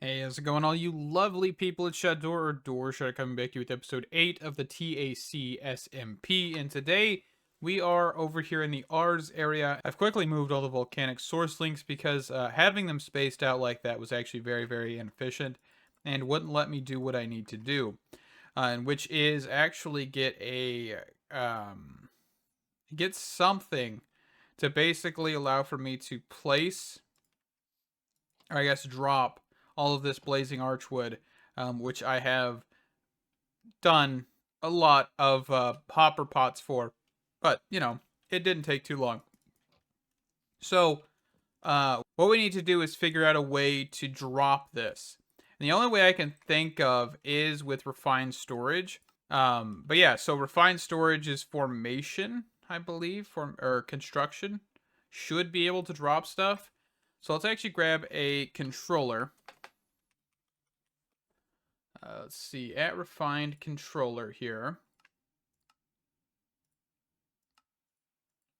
Hey, how's it going, all you lovely people at Shador or Door? Coming back to you with episode 8 of the T.A.C. SMP, and today we are over here in the R's area. I've quickly moved all the volcanic source links because having them spaced out like that was actually very, very inefficient and wouldn't let me do what I need to do, and which is actually get something to basically allow for me to place, or I guess drop, all of this blazing archwood, which I have done a lot of hopper pots for, but it didn't take too long. So what we need to do is figure out a way to drop this. And the only way I can think of is with refined storage. But yeah, so refined storage is formation, I believe, or construction. Should be able to drop stuff. So let's actually grab a controller. Let's see, at refined controller here.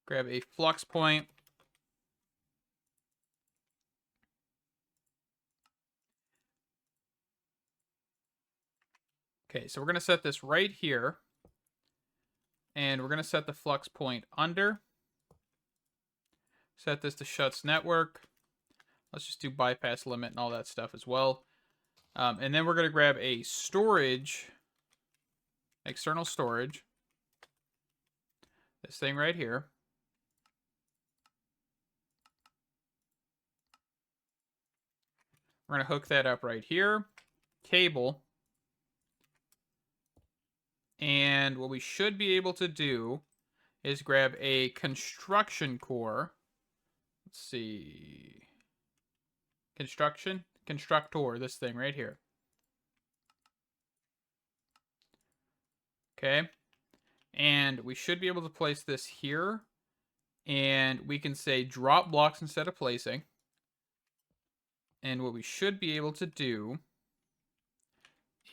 Grab a flux point. Okay, so we're going to set this right here. And we're going to set the flux point under. Set this to shuts network. Let's just do bypass limit and all that stuff as well. And then we're going to grab a storage, external storage. This thing right here. We're going to hook that up right here. Cable. And what we should be able to do is grab a construction core. Let's see. Constructor, this thing right here. Okay. And we should be able to place this here. And we can say drop blocks instead of placing. And what we should be able to do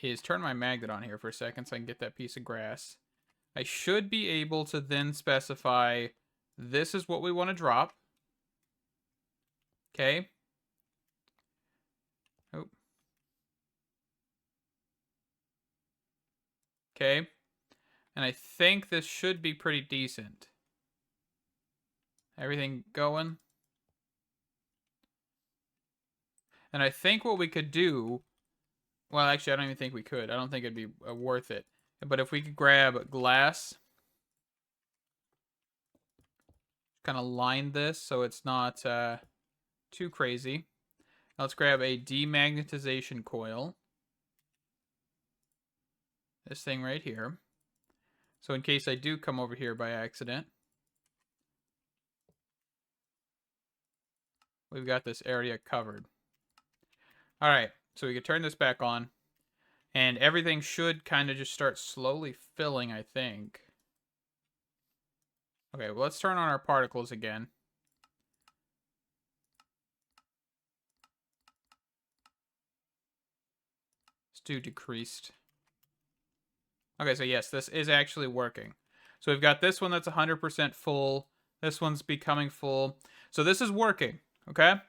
is turn my magnet on here for a second so I can get that piece of grass. I should be able to then specify this is what we want to drop. Okay. Oh. Okay. And I think this should be pretty decent. Everything going. And I think what we could do, well, actually, I don't even think we could. I don't think it'd be worth it. But if we could grab glass, kind of line this so it's not too crazy. Let's grab a demagnetization coil. This thing right here. So in case I do come over here by accident, we've got this area covered. All right, so we can turn this back on. And everything should kind of just start slowly filling, I think. Okay, well, let's turn on our particles again. Let's do decreased. Okay, so yes, this is actually working. So we've got this one that's 100% full. This one's becoming full. So this is working, okay?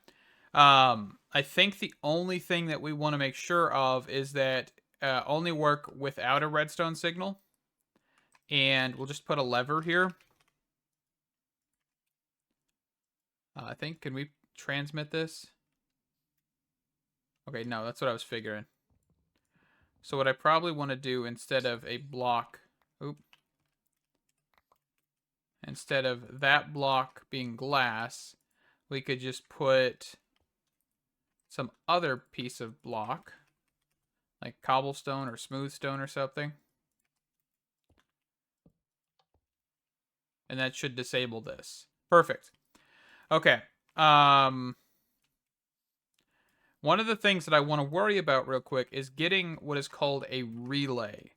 I think the only thing that we want to make sure of is that only work without a redstone signal. And we'll just put a lever here. I think, can we transmit this? Okay, no, that's what I was figuring. So what I probably want to do instead of a block, instead of that block being glass, we could just put some other piece of block, like cobblestone or smooth stone or something. And that should disable this. Perfect. Okay. One of the things that I want to worry about real quick is getting what is called a relay.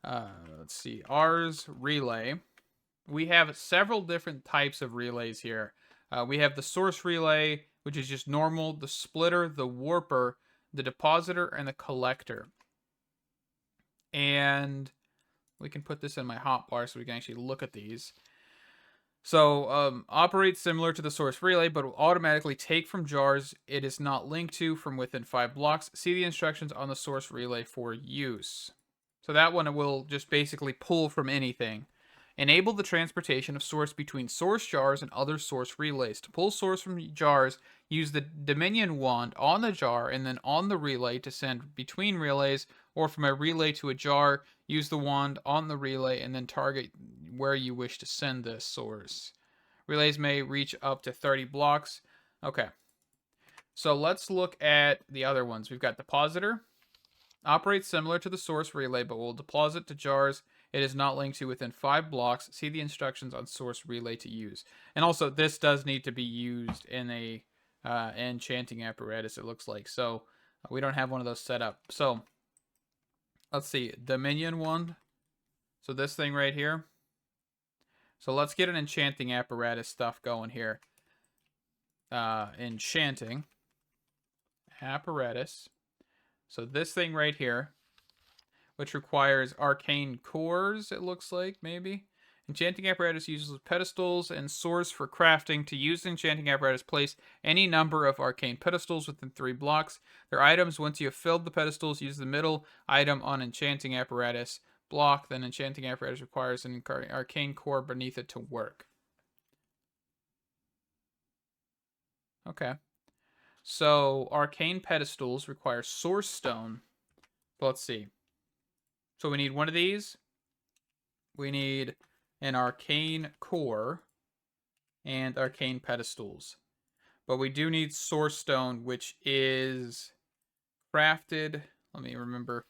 Let's see. R's relay. We have several different types of relays here. We have the source relay, which is just normal, the splitter, the warper, the depositor, and the collector. And we can put this in my hotbar so we can actually look at these. So, operates similar to the source relay, but will automatically take from jars it is not linked to from within 5 blocks. See the instructions on the source relay for use. So that one will just basically pull from anything. Enable the transportation of source between source jars and other source relays. To pull source from jars, use the Dominion wand on the jar and then on the relay to send between relays, or from a relay to a jar, use the wand on the relay and then target where you wish to send this source. Relays may reach up to 30 blocks. Okay. So let's look at the other ones. We've got depositor. Operates similar to the source relay, but will deposit to jars it is not linked to within 5 blocks. See the instructions on source relay to use. And also, this does need to be used in a enchanting apparatus, it looks like. So we don't have one of those set up. So let's see. Dominion one. So this thing right here. So let's get an enchanting apparatus stuff going here. Enchanting apparatus. So this thing right here, which requires arcane cores, it looks like, maybe. Enchanting apparatus uses pedestals and swords for crafting. To use the enchanting apparatus, place any number of arcane pedestals within 3 blocks. Their items, once you have filled the pedestals, use the middle item on enchanting apparatus block. Then enchanting apparatus requires an arcane core beneath it to work. Okay. So arcane pedestals require source stone. Let's see. So we need one of these. We need an arcane core and arcane pedestals. But we do need source stone, which is crafted. Let me remember.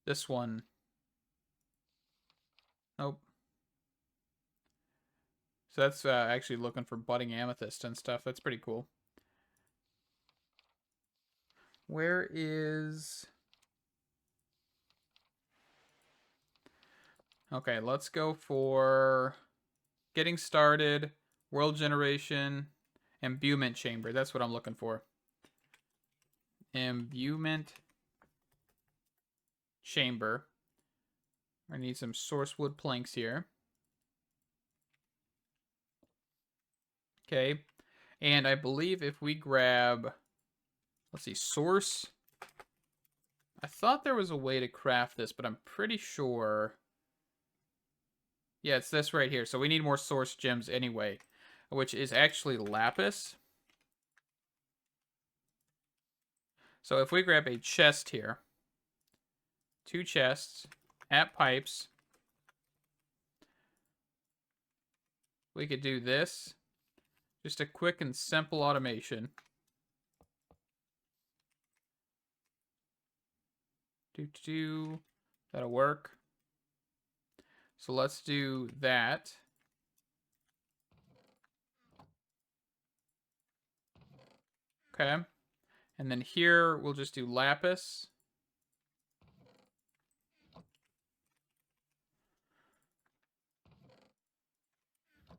This one. Nope. So that's actually looking for budding amethyst and stuff. That's pretty cool. Where is... Okay, let's go for getting started, world generation, imbuement chamber. That's what I'm looking for. Imbuement chamber. I need some source wood planks here. Okay, and I believe if we grab, let's see, source. I thought there was a way to craft this, but I'm pretty sure. Yeah, it's this right here. So we need more source gems anyway, which is actually lapis. So if we grab a chest here, 2 chests at pipes, we could do this. Just a quick and simple automation. That'll work. So let's do that. Okay. And then here we'll just do lapis.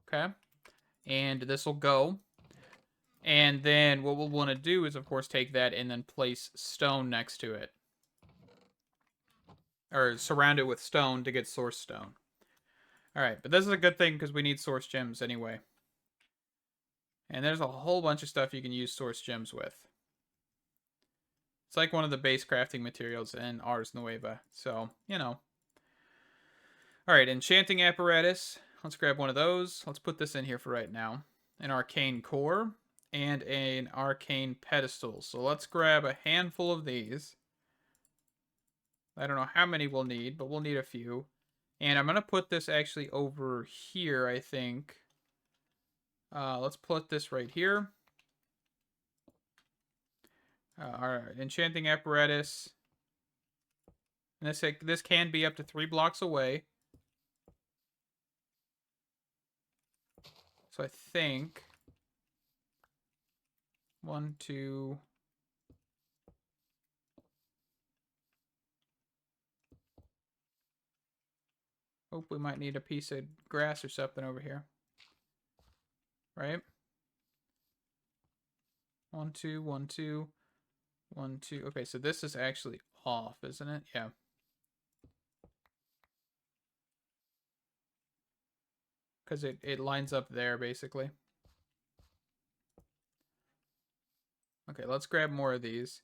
Okay. And this will go. And then what we'll want to do is, of course, take that and then place stone next to it. Or surround it with stone to get source stone. Alright, but this is a good thing because we need source gems anyway. And there's a whole bunch of stuff you can use source gems with. It's like one of the base crafting materials in Ars Nueva. So, you know. Alright, enchanting apparatus. Let's grab one of those. Let's put this in here for right now. An arcane core and an arcane pedestal. So let's grab a handful of these. I don't know how many we'll need, but we'll need a few. And I'm going to put this actually over here, I think. Let's put this right here. Our enchanting apparatus. And this can be up to 3 blocks away. So I think 1, 2. Oh, we might need a piece of grass or something over here. Right? 1, 2, 1, 2, 1, 2. Okay, so this is actually off, isn't it? Yeah. Because it lines up there, basically. Okay, let's grab more of these.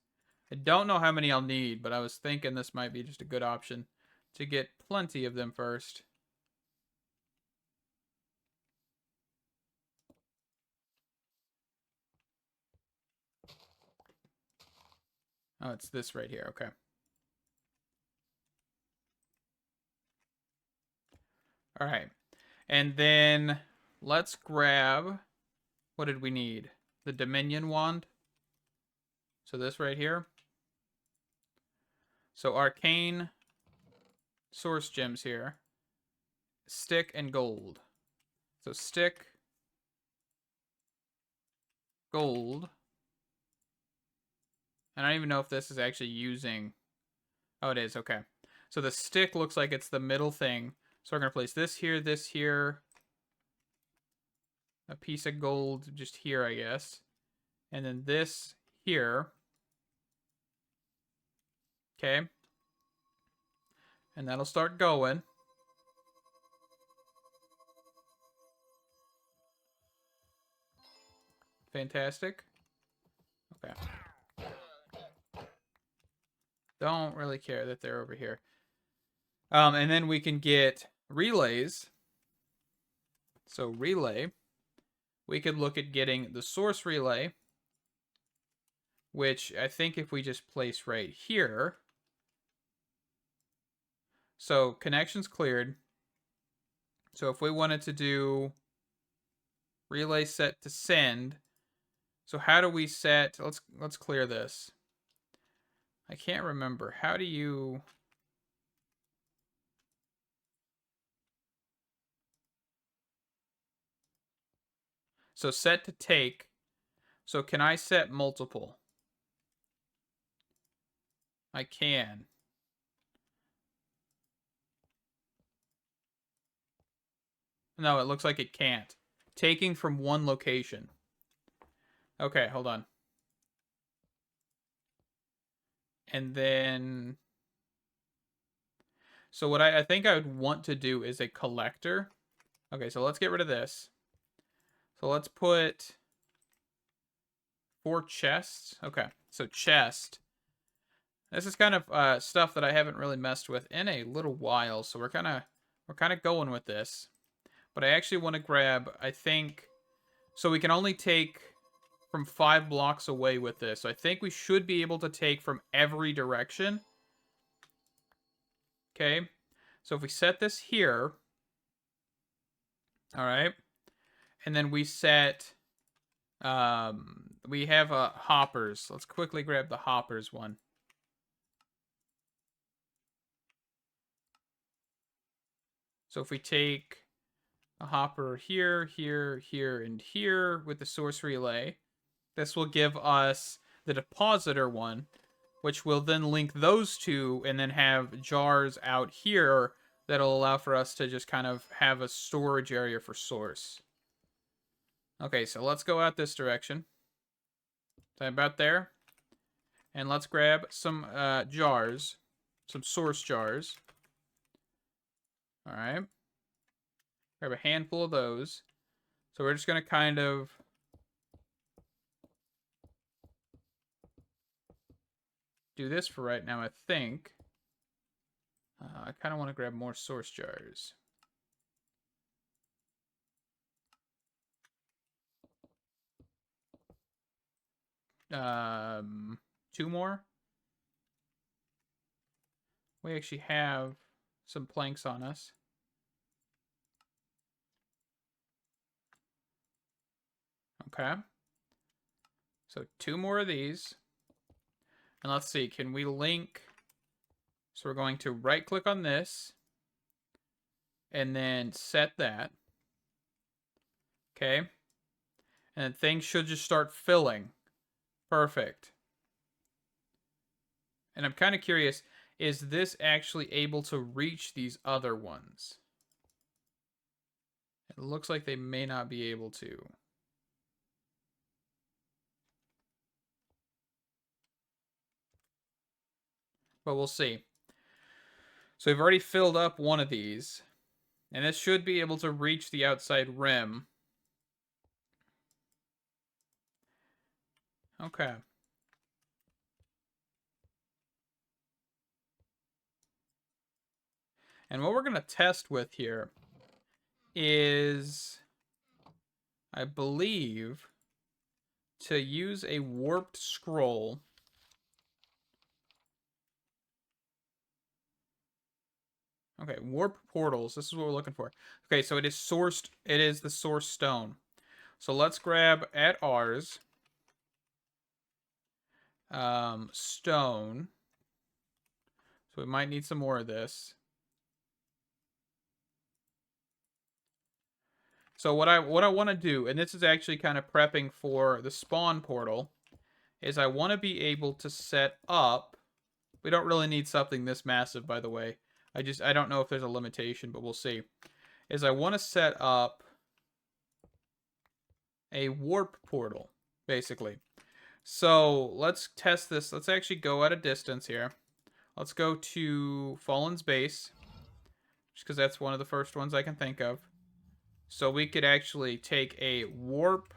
I don't know how many I'll need, but I was thinking this might be just a good option to get plenty of them first. Oh, it's this right here. Okay. All right. And then let's grab, what did we need? The Dominion wand. So this right here. So arcane source gems here. Stick and gold. So stick, gold. I don't even know if this is actually using... Oh, it is. Okay. So the stick looks like it's the middle thing. So we're going to place this here. A piece of gold just here, I guess. And then this here. Okay. And that'll start going. Fantastic. Okay. Don't really care that they're over here. And then we can get relays. So relay. We could look at getting the source relay, which I think if we just place right here. So connections cleared. So if we wanted to do relay set to send, so how do we set? Let's clear this. I can't remember. How do you? So set to take. So can I set multiple? I can. No, it looks like it can't. Taking from one location. Okay, hold on. And then... So what I think I would want to do is a collector. Okay, so let's get rid of this. So let's put 4 chests. Okay, so chest. This is kind of stuff that I haven't really messed with in a little while, so we're kind of going with this. But I actually want to grab, I think, so we can only take from 5 blocks away with this. So I think we should be able to take from every direction. Okay, so if we set this here, all right, and then we set, we have hoppers. Let's quickly grab the hoppers one. So if we take a hopper here, here, here, and here with the source relay, this will give us the depositor one, which will then link those two and then have jars out here that'll allow for us to just kind of have a storage area for source. Okay, so let's go out this direction. So about there. And let's grab some jars, some source jars. All right. Grab a handful of those. So we're just going to kind of do this for right now, I think. I kind of want to grab more source jars. Two more. We actually have some planks on us. Okay. So 2 more of these. And let's see, can we link? So we're going to right click on this and then set that. Okay. And things should just start filling. Perfect. And I'm kind of curious, is this actually able to reach these other ones? It looks like they may not be able to. but we'll see. So we've already filled up one of these, and this should be able to reach the outside rim. Okay. And what we're going to test with here is, I believe, to use a warped scroll. Okay, warp portals. This is what we're looking for. Okay, so it is sourced. It is the source stone. So let's grab at ours stone. So we might need some more of this. So what I want to do, and this is actually kind of prepping for the spawn portal, is I want to be able to set up. We don't really need something this massive, by the way. I don't know if there's a limitation, but we'll see. Is I want to set up a warp portal, basically. So let's test this. Let's actually go at a distance here. Let's go to Fallen's base, just because that's one of the first ones I can think of. So we could actually take a warp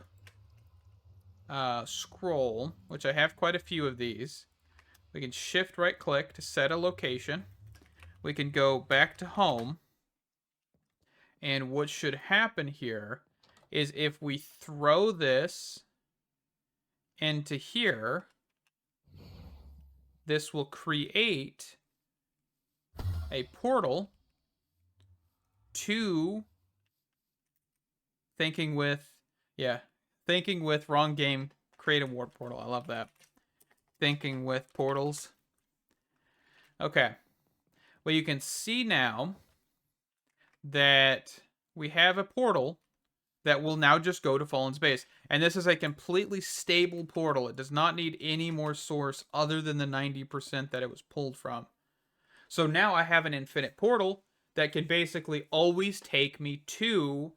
scroll, which I have quite a few of these. We can shift right click to set a location. We can go back to home. And what should happen here is if we throw this into here, this will create a portal to Thinking with wrong game, create a warp portal. I love that. Thinking with portals. Okay. Well, you can see now that we have a portal that will now just go to Fallen's base. And this is a completely stable portal. It does not need any more source other than the 90% that it was pulled from. So now I have an infinite portal that can basically always take me to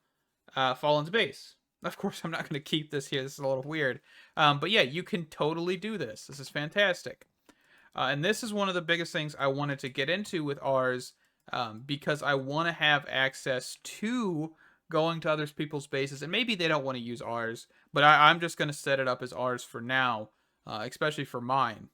Fallen's base. Of course, I'm not going to keep this here. This is a little weird. But yeah, you can totally do this. This is fantastic. And this is one of the biggest things I wanted to get into with ours, because I want to have access to going to other people's bases. And maybe they don't want to use ours, but I'm just going to set it up as ours for now, especially for mine.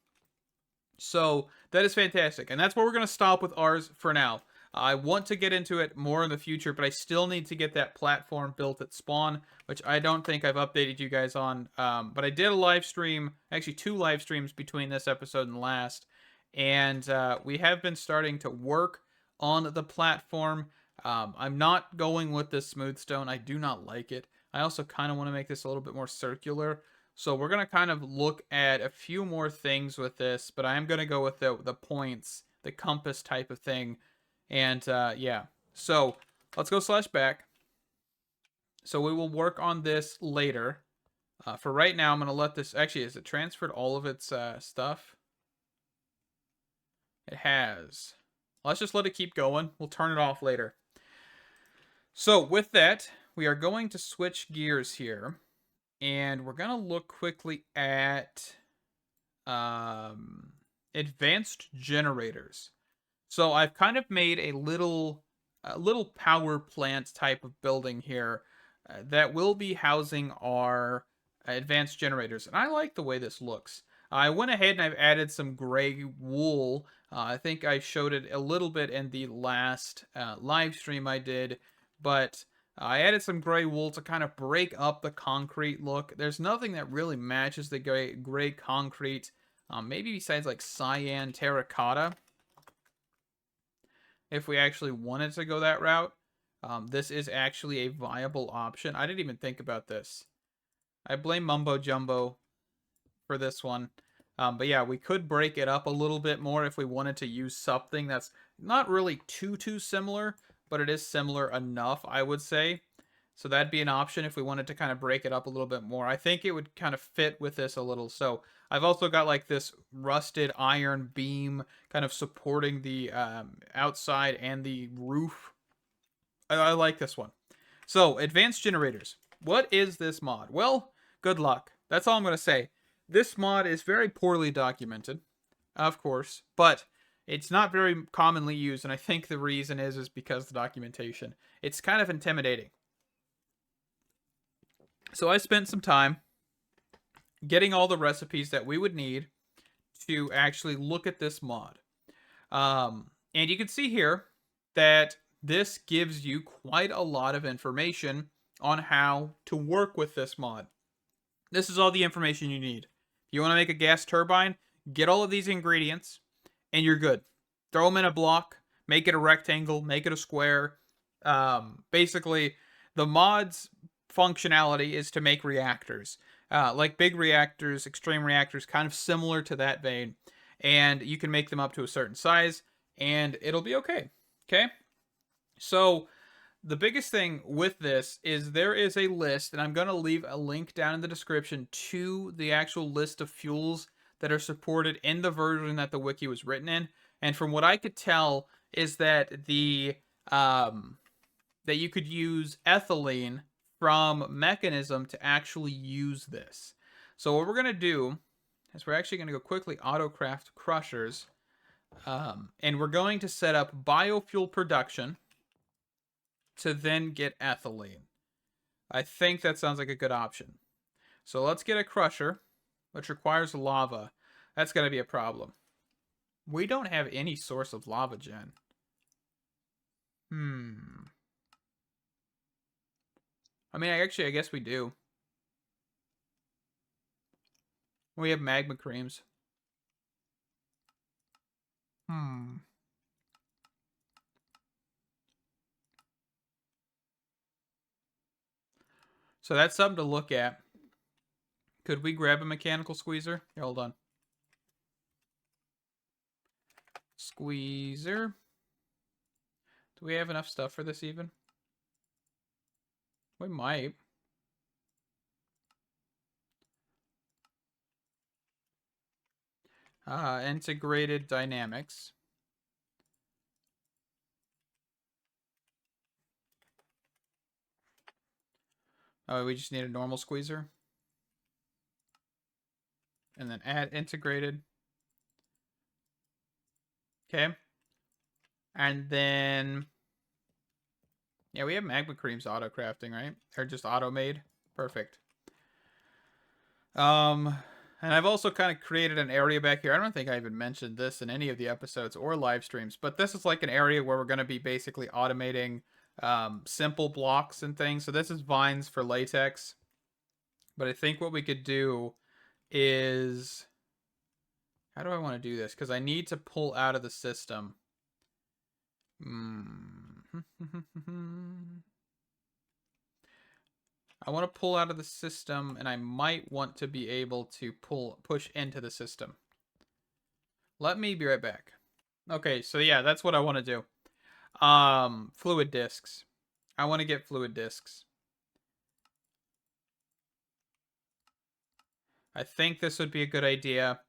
So that is fantastic. And that's where we're going to stop with ours for now. I want to get into it more in the future, but I still need to get that platform built at spawn, which I don't think I've updated you guys on. But I did a live stream, actually 2 live streams between this episode and last, and we have been starting to work on the platform. I'm not going with this smooth stone. I do not like it. I also kind of want to make this a little bit more circular. So we're going to kind of look at a few more things with this, but I am going to go with the points, the compass type of thing. And yeah, so let's go /back. So we will work on this later. For right now, I'm going to let this, actually, has it transferred all of its stuff? It has. Let's just let it keep going. We'll turn it off later. So with that, we are going to switch gears here. And we're going to look quickly at advanced generators. So I've kind of made a little power plant type of building here that will be housing our advanced generators. And I like the way this looks. I went ahead and I've added some gray wool. I think I showed it a little bit in the last live stream I did. But I added some gray wool to kind of break up the concrete look. There's nothing that really matches the gray concrete. Maybe besides like cyan terracotta. If we actually wanted to go that route, this is actually a viable option. I didn't even think about this. I blame Mumbo Jumbo for this one. But yeah, we could break it up a little bit more if we wanted to use something that's not really too similar, but it is similar enough, I would say. So that'd be an option if we wanted to kind of break it up a little bit more. I think it would kind of fit with this a little. So I've also got like this rusted iron beam kind of supporting the outside and the roof. I like this one. So advanced generators. What is this mod? Well, good luck. That's all I'm going to say. This mod is very poorly documented, of course, but It's not very commonly used, and I think the reason is because the documentation. It's kind of intimidating. So I spent some time getting all the recipes that we would need to actually look at this mod. And you can see here that this gives you quite a lot of information on how to work with this mod. This is all the information you need. If you want to make a gas turbine, get all of these ingredients, and you're good. Throw them in a block, make it a rectangle, make it a square. Basically, the mod's functionality is to make reactors. Like big reactors, extreme reactors, kind of similar to that vein. And you can make them up to a certain size, and it'll be okay. Okay? So, the biggest thing with this is there is a list, and I'm going to leave a link down in the description to the actual list of fuels that are supported in the version that the wiki was written in. And from what I could tell, is that that you could use ethylene from Mechanism to actually use this. So what we're going to do is we're actually going to go quickly autocraft crushers, and we're going to set up biofuel production to then get ethylene. I think that sounds like a good option. So let's get a crusher, which requires lava. That's going to be a problem. We don't have any source of lava gen. I mean, I guess we do. We have magma creams. So that's something to look at. Could we grab a mechanical squeezer? Here, hold on. Squeezer. Do we have enough stuff for this even? We might. Integrated dynamics. Oh, we just need a normal squeezer. And then add integrated. Okay. And then, yeah, we have magma creams auto crafting, right? They're just auto made. Perfect. And I've also kind of created an area back here. I don't think I even mentioned this in any of the episodes or live streams, but this is like an area where we're going to be basically automating simple blocks and things. So this is vines for latex. But I think what we could do is, how do I want to do this? Because I need to pull out of the system. I want to pull out of the system, and I might want to be able to push into the system. Let me be right back. Okay, so yeah, that's what I want to do. Fluid discs. I want to get fluid discs. I think this would be a good idea.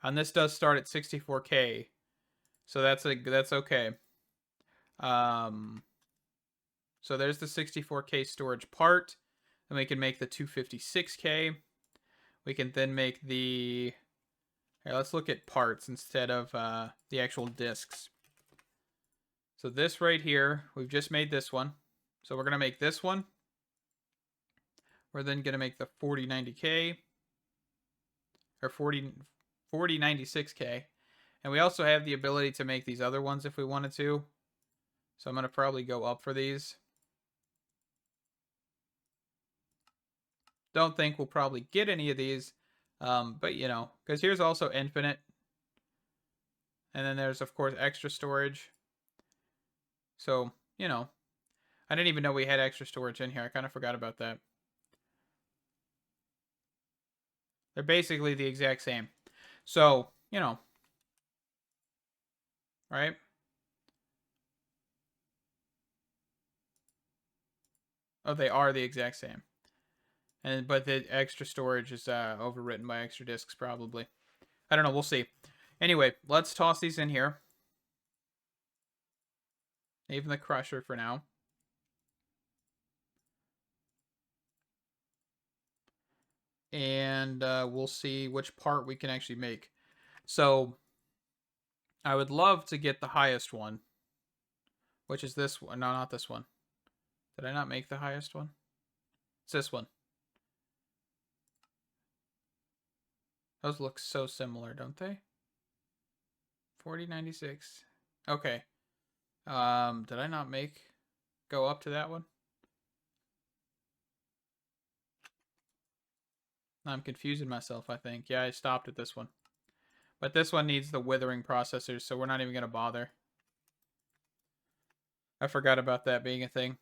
And this does start at 64K. So that's okay. So there's the 64K storage part. Then we can make the 256K. We can then make the... Here, let's look at parts instead of the actual discs. So this right here, we've just made this one. So we're going to make this one. We're then going to make the 4090K. Or 4096K. And we also have the ability to make these other ones if we wanted to. So I'm going to probably go up for these. Don't think we'll probably get any of these. But, you know, because here's also infinite. And then there's, of course, extra storage. So, you know, I didn't even know we had extra storage in here. I kind of forgot about that. They're basically the exact same. So, you know, right? Oh, they are the exact same. But the extra storage is overwritten by extra disks, probably. I don't know. We'll see. Anyway, let's toss these in here. Even the crusher for now. And we'll see which part we can actually make. So I would love to get the highest one, which is this one. No, not this one. Did I not make the highest one? It's this one. Those look so similar, don't they? 4096. Okay. Did I not go up to that one? I'm confusing myself, I think. Yeah, I stopped at this one. But this one needs the withering processors, so we're not even going to bother. I forgot about that being a thing.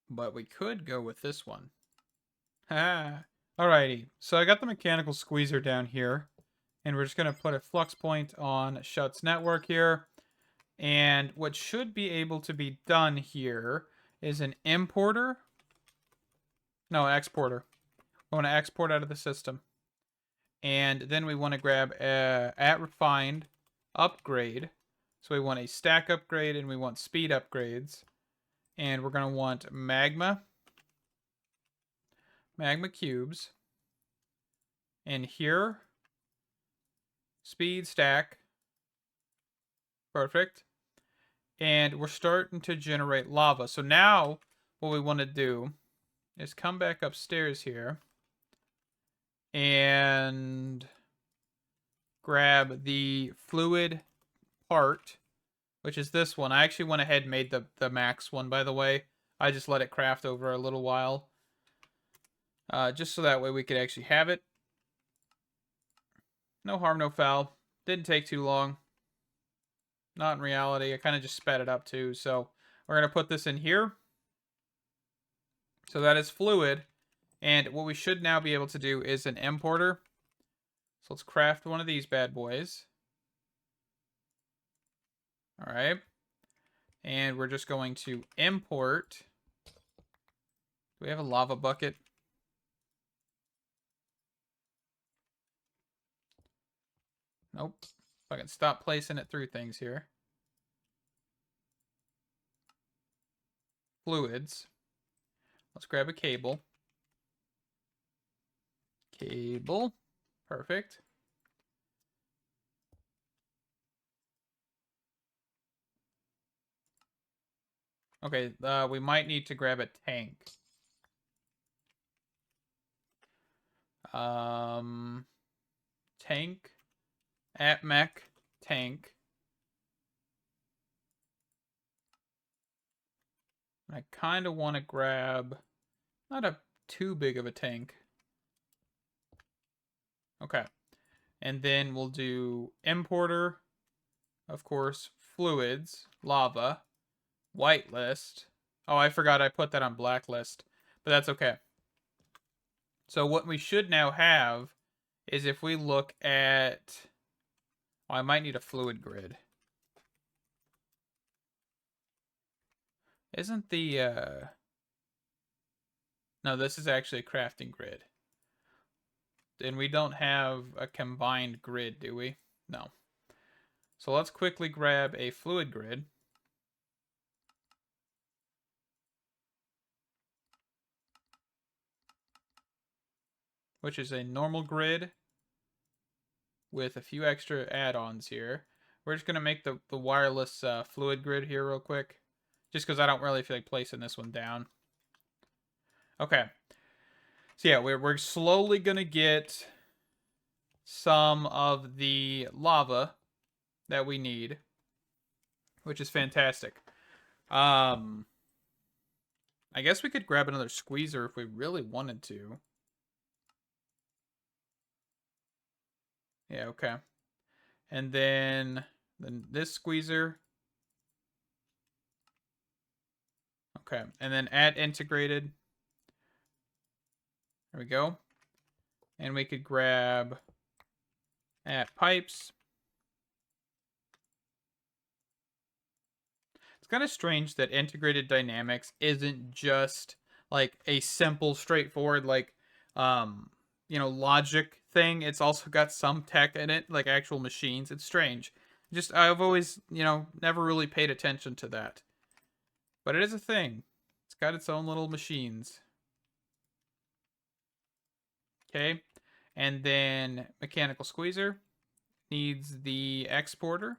But we could go with this one. Alrighty, so I got the mechanical squeezer down here. And we're just going to put a flux point on Shuts network here. And what should be able to be done here is an importer. No, an exporter. We want to export out of the system. And then we want to grab at refined upgrade. So we want a stack upgrade and we want speed upgrades. And we're going to want magma cubes. And here, speed stack. Perfect. And we're starting to generate lava. So now what we want to do is come back upstairs here and grab the fluid part, which is this one. I actually went ahead and made the max one, by the way. I just let it craft over a little while. Just so that way we could actually have it. No harm, no foul. Didn't take too long. Not in reality. I kind of just sped it up too. So we're going to put this in here. So that is fluid. And what we should now be able to do is an importer. So let's craft one of these bad boys. All right. And we're just going to import. Do we have a lava bucket? Nope. If I can stop placing it through things here. Fluids. Let's grab a cable. Cable. Perfect. Okay, we might need to grab a tank. Tank. At mech. Tank. I kind of want to grab not a too big of a tank. Okay. And then we'll do importer, of course, fluids, lava, whitelist. Oh, I forgot I put that on blacklist, but that's okay. So what we should now have is if we look at... Oh, I might need a fluid grid. Isn't the... No, this is actually a crafting grid. And we don't have a combined grid, do we? No. So let's quickly grab a fluid grid. Which is a normal grid with a few extra add-ons here. We're just going to make the wireless fluid grid here real quick. Just because I don't really feel like placing this one down. Okay. So yeah, we're slowly going to get some of the lava that we need. Which is fantastic. I guess we could grab another squeezer if we really wanted to. Yeah, okay. And then this squeezer. Okay, and then add integrated. There we go. And we could grab at pipes. It's kind of strange that integrated dynamics isn't just like a simple, straightforward, like, logic thing. It's also got some tech in it, like actual machines. It's strange. Just, I've always, never really paid attention to that. But it is a thing. It's got its own little machines. Okay. And then mechanical squeezer needs the exporter.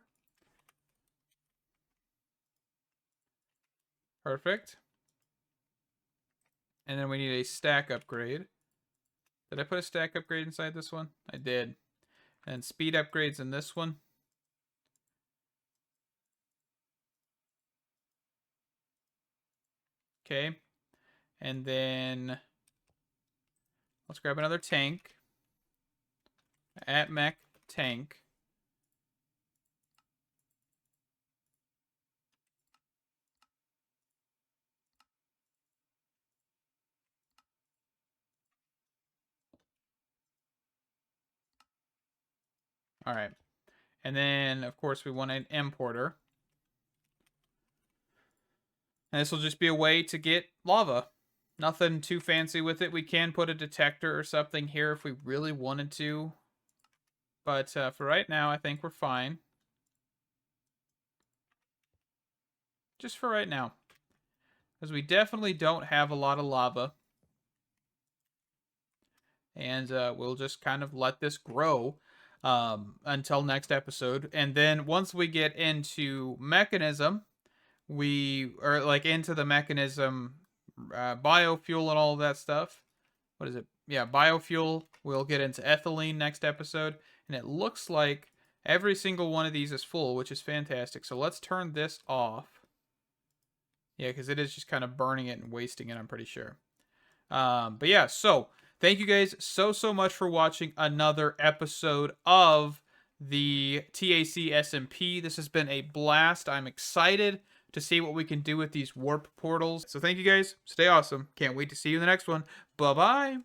Perfect. And then we need a stack upgrade. Did I put a stack upgrade inside this one? I did. And speed upgrades in this one. Okay. And then let's grab another tank. At mech tank. All right. And then, of course, we want an importer. And this will just be a way to get lava. Nothing too fancy with it. We can put a detector or something here if we really wanted to. But for right now, I think we're fine. Just for right now. Because we definitely don't have a lot of lava. And we'll just kind of let this grow until next episode. And then once we get into mechanism, we are like into the mechanism, biofuel and all of that stuff. What is it? Yeah, biofuel. We'll get into ethylene next episode. And it looks like every single one of these is full, which is fantastic. So let's turn this off. Yeah, because it is just kind of burning it and wasting it, I'm pretty sure. But yeah, so thank you guys so much for watching another episode of the T.A.C. SMP. This has been a blast. I'm excited to see what we can do with these warp portals. So thank you guys. Stay awesome. Can't wait to see you in the next one. Bye-bye.